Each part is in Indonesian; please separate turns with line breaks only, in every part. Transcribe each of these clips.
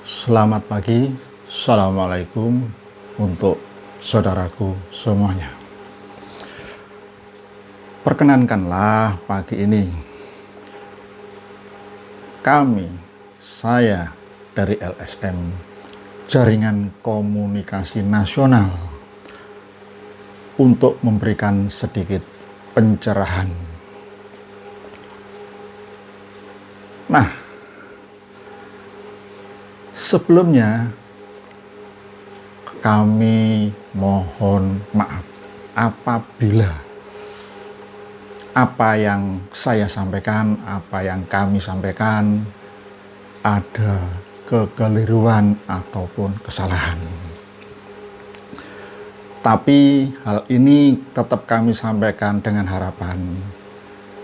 Selamat pagi, Assalamualaikum untuk saudaraku semuanya. Perkenankanlah pagi ini saya dari LSM, Jaringan Komunikasi Nasional, untuk memberikan sedikit pencerahan. Nah, sebelumnya kami mohon maaf apabila apa yang saya sampaikan, apa yang kami sampaikan ada kekeliruan ataupun kesalahan. Tapi hal ini tetap kami sampaikan dengan harapan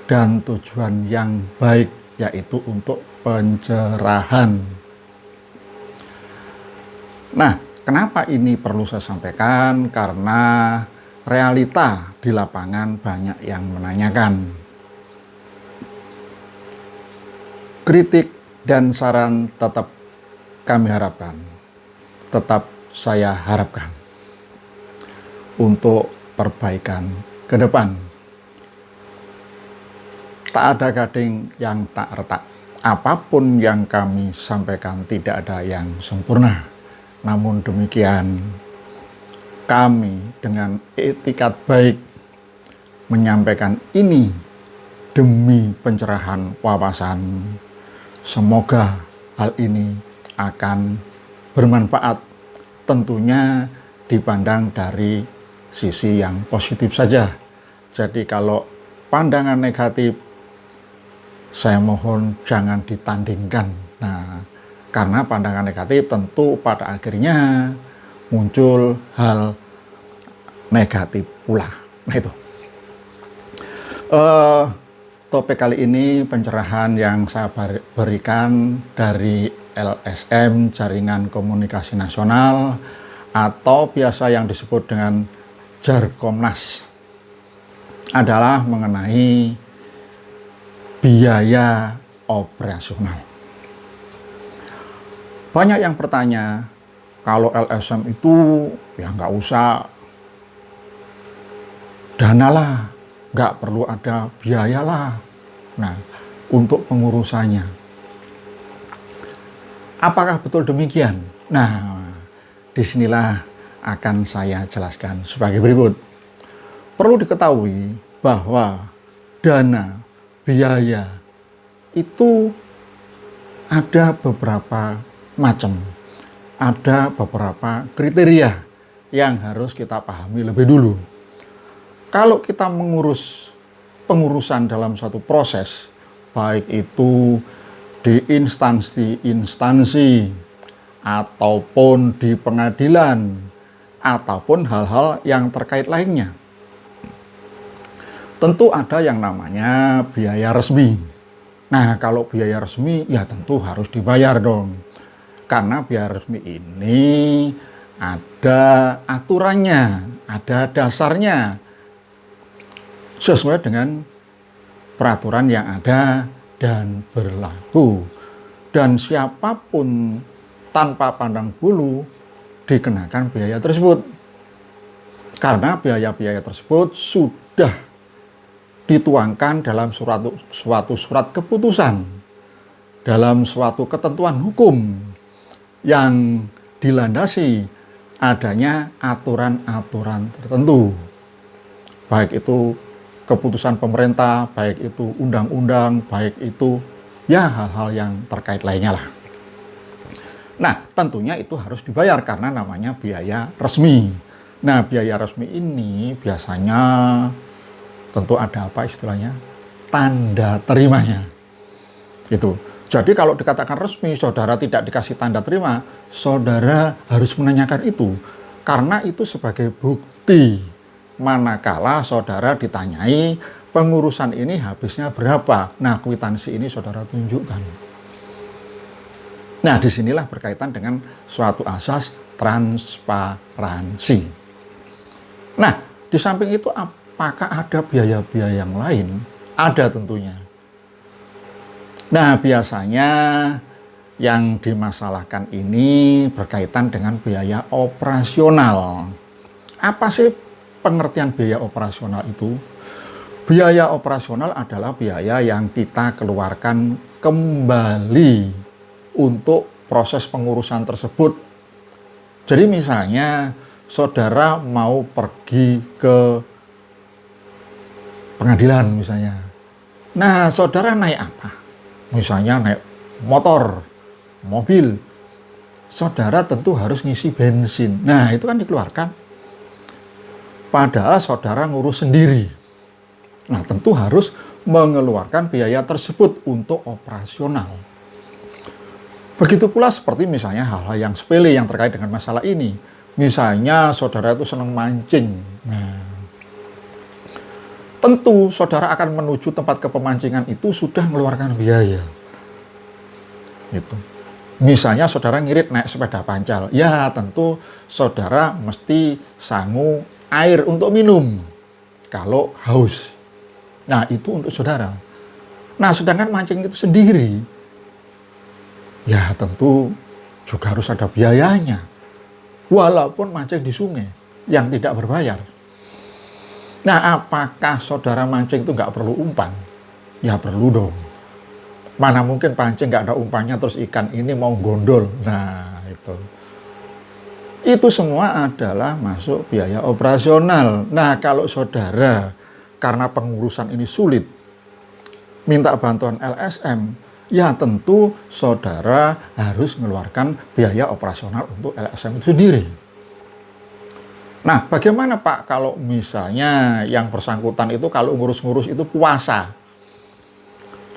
dan tujuan yang baik, yaitu untuk pencerahan. Nah, kenapa ini perlu saya sampaikan? Karena realita di lapangan banyak yang menanyakan. Kritik dan saran tetap kami harapkan, tetap saya harapkan untuk perbaikan ke depan. Tak ada gading yang tak retak. Apapun yang kami sampaikan tidak ada yang sempurna. Namun demikian, kami dengan etikat baik menyampaikan ini demi pencerahan wawasan. Semoga hal ini akan bermanfaat, tentunya dipandang dari sisi yang positif saja. Jadi kalau pandangan negatif, saya mohon jangan ditandingkan. Nah, karena pandangan negatif tentu pada akhirnya muncul hal negatif pula. Nah itu. Topik kali ini pencerahan yang saya berikan dari LSM, Jaringan Komunikasi Nasional, atau biasa yang disebut dengan Jarkomnas, adalah mengenai biaya operasional. Banyak yang bertanya, kalau LSM itu ya nggak usah dana lah, nggak perlu ada biaya lah. Nah, untuk pengurusannya, apakah betul demikian? Nah, disinilah akan saya jelaskan sebagai berikut. Perlu diketahui bahwa dana, biaya itu ada beberapa macam, ada beberapa kriteria yang harus kita pahami lebih dulu. Kalau kita mengurus pengurusan dalam suatu proses, baik itu di instansi ataupun di pengadilan ataupun hal-hal yang terkait lainnya, tentu ada yang namanya biaya resmi. Nah, kalau biaya resmi ya tentu harus dibayar dong. Karena biaya resmi ini ada aturannya, ada dasarnya, sesuai dengan peraturan yang ada dan berlaku. Dan siapapun tanpa pandang bulu dikenakan biaya tersebut. Karena biaya-biaya tersebut sudah dituangkan dalam suatu surat keputusan, dalam suatu ketentuan hukum yang dilandasi adanya aturan-aturan tertentu, baik itu keputusan pemerintah, baik itu undang-undang, baik itu ya hal-hal yang terkait lainnya lah. Nah, tentunya itu harus dibayar karena namanya biaya resmi. Nah, biaya resmi ini biasanya tentu ada apa istilahnya? Tanda terimanya. Itu. Jadi kalau dikatakan resmi, saudara tidak dikasih tanda terima, saudara harus menanyakan itu. Karena itu sebagai bukti manakala saudara ditanyai pengurusan ini habisnya berapa. Nah, kwitansi ini saudara tunjukkan. Nah, disinilah berkaitan dengan suatu asas transparansi. Nah, di samping itu apakah ada biaya-biaya yang lain? Ada tentunya. Nah, biasanya yang dimasalahkan ini berkaitan dengan biaya operasional. Apa sih pengertian biaya operasional itu? Biaya operasional adalah biaya yang kita keluarkan kembali untuk proses pengurusan tersebut. Jadi misalnya saudara mau pergi ke pengadilan misalnya. Nah, saudara naik apa? Misalnya naik motor, mobil. Saudara tentu harus ngisi bensin. Nah, itu kan dikeluarkan. Padahal saudara ngurus sendiri. Nah, tentu harus mengeluarkan biaya tersebut untuk operasional. Begitu pula seperti misalnya hal-hal yang sepele yang terkait dengan masalah ini. Misalnya saudara itu senang mancing. Nah, tentu saudara akan menuju tempat kepemancingan itu sudah mengeluarkan biaya. Gitu. Misalnya saudara ngirit naik sepeda pancal. Ya, tentu saudara mesti sangu air untuk minum kalau haus. Nah, itu untuk saudara. Nah, sedangkan mancing itu sendiri, ya tentu juga harus ada biayanya. Walaupun mancing di sungai yang tidak berbayar. Nah, apakah saudara mancing itu nggak perlu umpan? Ya perlu dong. Mana mungkin pancing nggak ada umpannya terus ikan ini mau gondol. Nah, itu. Itu semua adalah masuk biaya operasional. Nah, kalau saudara karena pengurusan ini sulit, minta bantuan LSM, ya tentu saudara harus mengeluarkan biaya operasional untuk LSM itu sendiri. Nah, bagaimana Pak kalau misalnya yang bersangkutan itu kalau ngurus-ngurus itu puasa,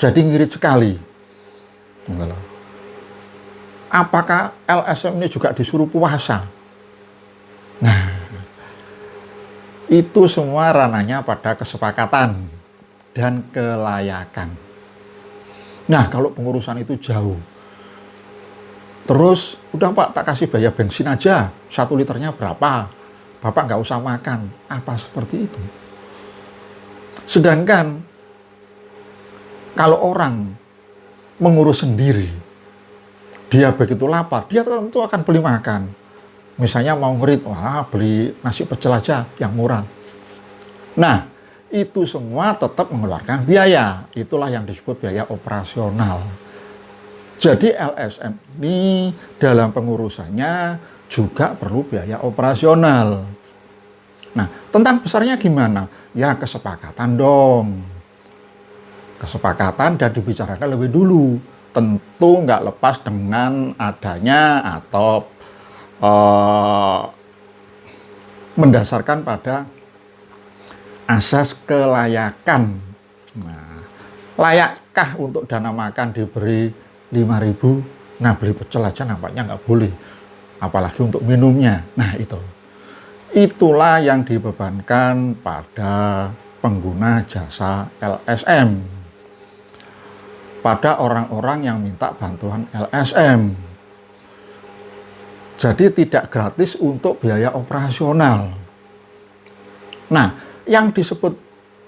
jadi ngirit sekali. Apakah LSM ini juga disuruh puasa? Nah, itu semua ranahnya pada kesepakatan dan kelayakan. Nah, kalau pengurusan itu jauh, terus udah Pak tak kasih biaya bensin aja, 1 liternya berapa, Bapak nggak usah makan, apa seperti itu. Sedangkan kalau orang mengurus sendiri, dia begitu lapar, dia tentu akan beli makan. Misalnya mau ngerit, wah beli nasi pecel aja yang murah. Nah, itu semua tetap mengeluarkan biaya. Itulah yang disebut biaya operasional. Jadi LSM ini dalam pengurusannya juga perlu biaya operasional. Nah, tentang besarnya gimana? Ya kesepakatan dong. Kesepakatan dan dibicarakan lebih dulu. Tentu nggak lepas dengan adanya atau mendasarkan pada asas kelayakan. Nah, layakkah untuk dana makan diberi 5.000? Nah, beli pecel aja nampaknya nggak boleh, apalagi untuk minumnya. Nah, itulah yang dibebankan pada pengguna jasa LSM, pada orang-orang yang minta bantuan LSM. Jadi tidak gratis untuk biaya operasional. Nah, yang disebut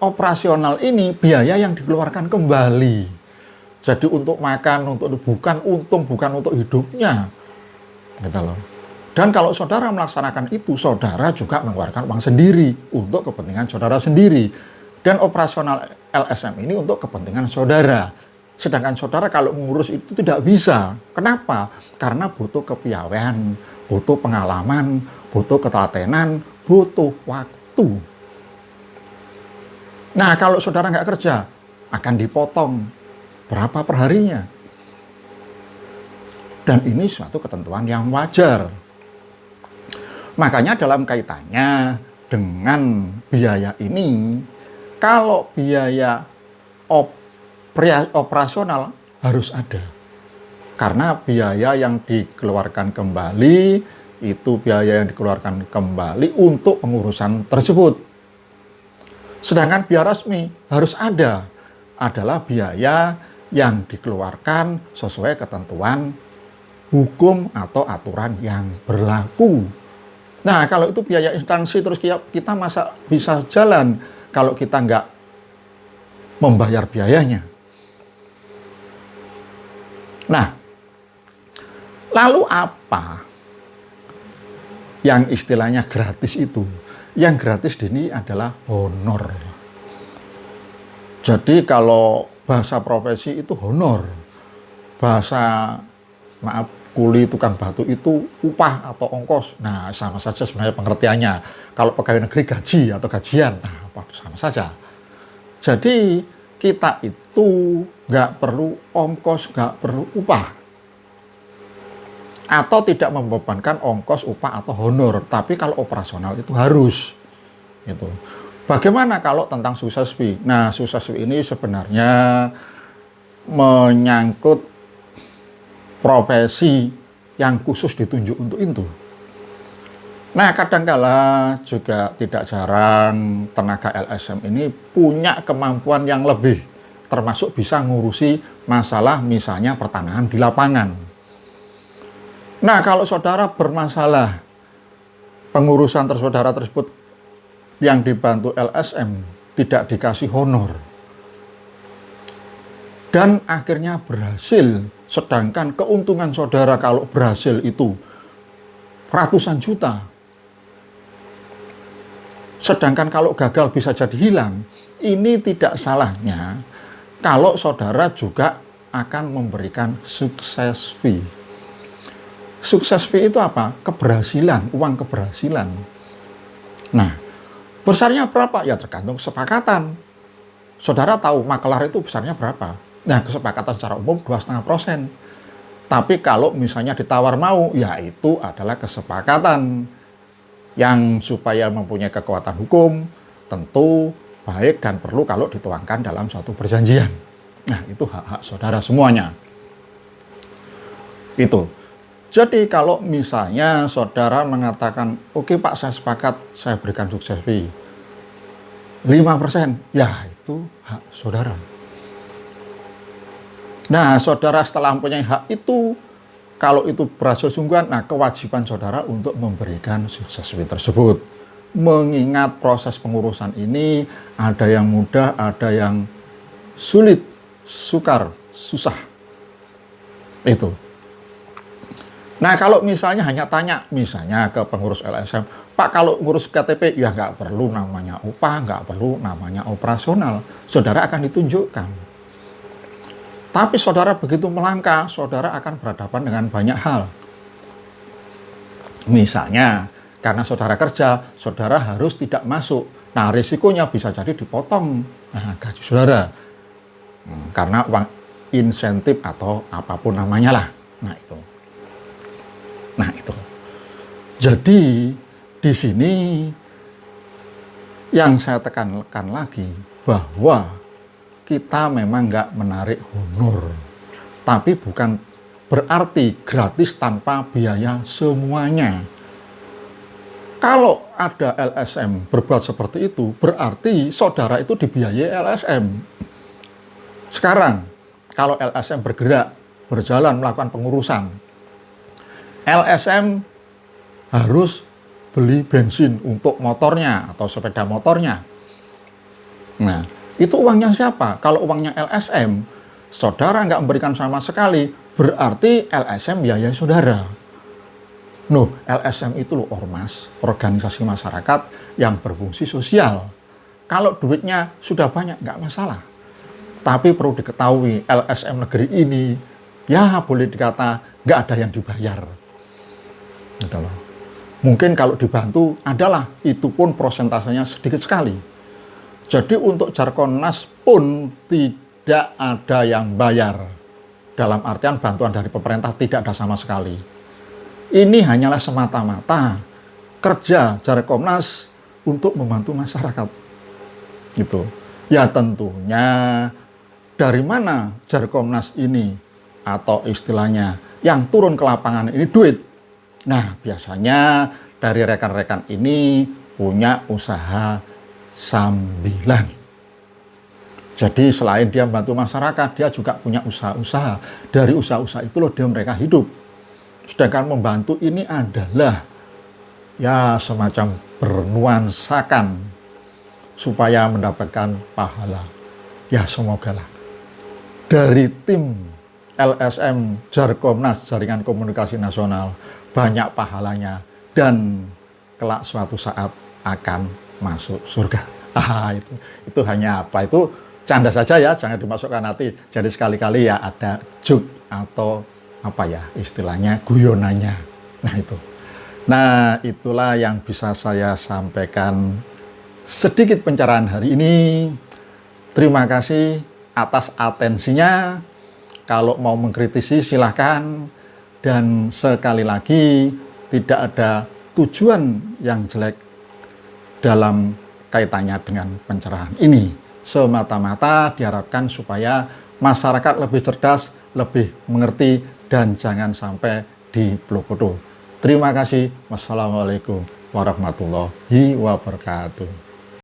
operasional ini biaya yang dikeluarkan kembali. Jadi untuk makan, bukan untuk hidupnya. Gitu loh. Dan kalau saudara melaksanakan itu, saudara juga mengeluarkan uang sendiri untuk kepentingan saudara sendiri. Dan operasional LSM ini untuk kepentingan saudara. Sedangkan saudara kalau mengurus itu tidak bisa. Kenapa? Karena butuh kepiawaian, butuh pengalaman, butuh ketelatenan, butuh waktu. Nah, kalau saudara nggak kerja, akan dipotong berapa perharinya. Dan ini suatu ketentuan yang wajar. Makanya dalam kaitannya dengan biaya ini, kalau biaya operasional harus ada. Karena biaya yang dikeluarkan kembali, itu biaya yang dikeluarkan kembali untuk pengurusan tersebut. Sedangkan biaya resmi harus ada, adalah biaya yang dikeluarkan sesuai ketentuan hukum atau aturan yang berlaku. Nah, kalau itu biaya instansi terus kita masa bisa jalan kalau kita nggak membayar biayanya. Nah, Lalu apa yang istilahnya gratis itu? Yang gratis ini adalah honor. Jadi kalau bahasa profesi itu honor. Bahasa, maaf, kuli tukang batu itu upah atau ongkos. Nah, sama saja sebenarnya pengertiannya. Kalau pegawai negeri gaji atau gajian, nah sama saja. Jadi kita itu nggak perlu ongkos, nggak perlu upah. Atau tidak membebankan ongkos, upah, atau honor. Tapi kalau operasional itu harus. Gitu. Bagaimana kalau tentang sukses fee? Nah, sukses fee ini sebenarnya menyangkut profesi yang khusus ditunjuk untuk itu. Nah, kadangkala juga tidak jarang tenaga LSM ini punya kemampuan yang lebih, termasuk bisa ngurusi masalah misalnya pertanahan di lapangan. Nah, kalau saudara bermasalah pengurusan saudara tersebut yang dibantu LSM tidak dikasih honor dan akhirnya berhasil, sedangkan keuntungan saudara kalau berhasil itu ratusan juta, sedangkan kalau gagal bisa jadi hilang, ini tidak salahnya kalau saudara juga akan memberikan sukses fee. Sukses fee itu apa? Keberhasilan, uang keberhasilan. Nah, besarnya berapa? Ya tergantung kesepakatan. Saudara tahu makelar itu besarnya berapa? Nah, kesepakatan secara umum 2,5%. Tapi kalau misalnya ditawar mau, ya itu adalah kesepakatan yang supaya mempunyai kekuatan hukum, tentu baik dan perlu kalau dituangkan dalam suatu perjanjian. Nah, itu hak-hak saudara semuanya. Itu. Jadi kalau misalnya saudara mengatakan, oke Pak, saya sepakat, saya berikan sukses fee 5%, ya itu hak saudara. Nah, saudara setelah mempunyai hak itu, kalau itu berhasil sungguhan, nah kewajiban saudara untuk memberikan sukses fee tersebut. Mengingat proses pengurusan ini ada yang mudah, ada yang sulit, sukar, susah. Itu. Nah, kalau misalnya hanya tanya, misalnya ke pengurus LSM, Pak, kalau ngurus KTP, ya nggak perlu namanya upah, nggak perlu namanya operasional. Saudara akan ditunjukkan. Tapi saudara begitu melangkah, saudara akan berhadapan dengan banyak hal. Misalnya, karena saudara kerja, saudara harus tidak masuk. Nah, risikonya bisa jadi dipotong gaji saudara. Karena uang insentif atau apapun namanya lah. Nah, itu. Jadi di sini yang saya tekankan lagi bahwa kita memang nggak menarik honor, tapi bukan berarti gratis tanpa biaya semuanya. Kalau ada LSM berbuat seperti itu, berarti saudara itu dibiayai LSM. Sekarang, kalau LSM bergerak, berjalan melakukan pengurusan, LSM harus beli bensin untuk motornya atau sepeda motornya. Nah, itu uangnya siapa? Kalau uangnya LSM, saudara nggak memberikan sama sekali, berarti LSM biaya saudara. Noh, LSM itu loh ormas, organisasi masyarakat yang berfungsi sosial. Kalau duitnya sudah banyak, nggak masalah. Tapi perlu diketahui, LSM negeri ini, ya boleh dikata nggak ada yang dibayar. Gitu loh. Mungkin kalau dibantu adalah, itu pun prosentasenya sedikit sekali. Jadi untuk Jarkonas pun tidak ada yang bayar. Dalam artian bantuan dari pemerintah tidak ada sama sekali. Ini hanyalah semata-mata kerja Jarkonas untuk membantu masyarakat. Gitu. Ya tentunya dari mana Jarkonas ini atau istilahnya yang turun ke lapangan ini duit. Nah, biasanya dari rekan-rekan ini punya usaha sambilan. Jadi selain dia membantu masyarakat, dia juga punya usaha-usaha. Dari usaha-usaha itu loh mereka hidup. Sedangkan membantu ini adalah ya semacam bernuansakan supaya mendapatkan pahala. Ya semogalah dari tim LSM Jarkomnas, Jaringan Komunikasi Nasional, banyak pahalanya, dan kelak suatu saat akan masuk surga. Itu hanya apa? Itu canda saja ya, jangan dimasukkan hati. Jadi sekali-kali ya ada joke atau apa ya istilahnya guyonannya. Nah itulah yang bisa saya sampaikan sedikit pencerahan hari ini. Terima kasih atas atensinya. Kalau mau mengkritisi silahkan. Dan sekali lagi tidak ada tujuan yang jelek dalam kaitannya dengan pencerahan ini. Semata-mata diharapkan supaya masyarakat lebih cerdas, lebih mengerti, dan jangan sampai diplokodo. Terima kasih. Wassalamualaikum warahmatullahi wabarakatuh.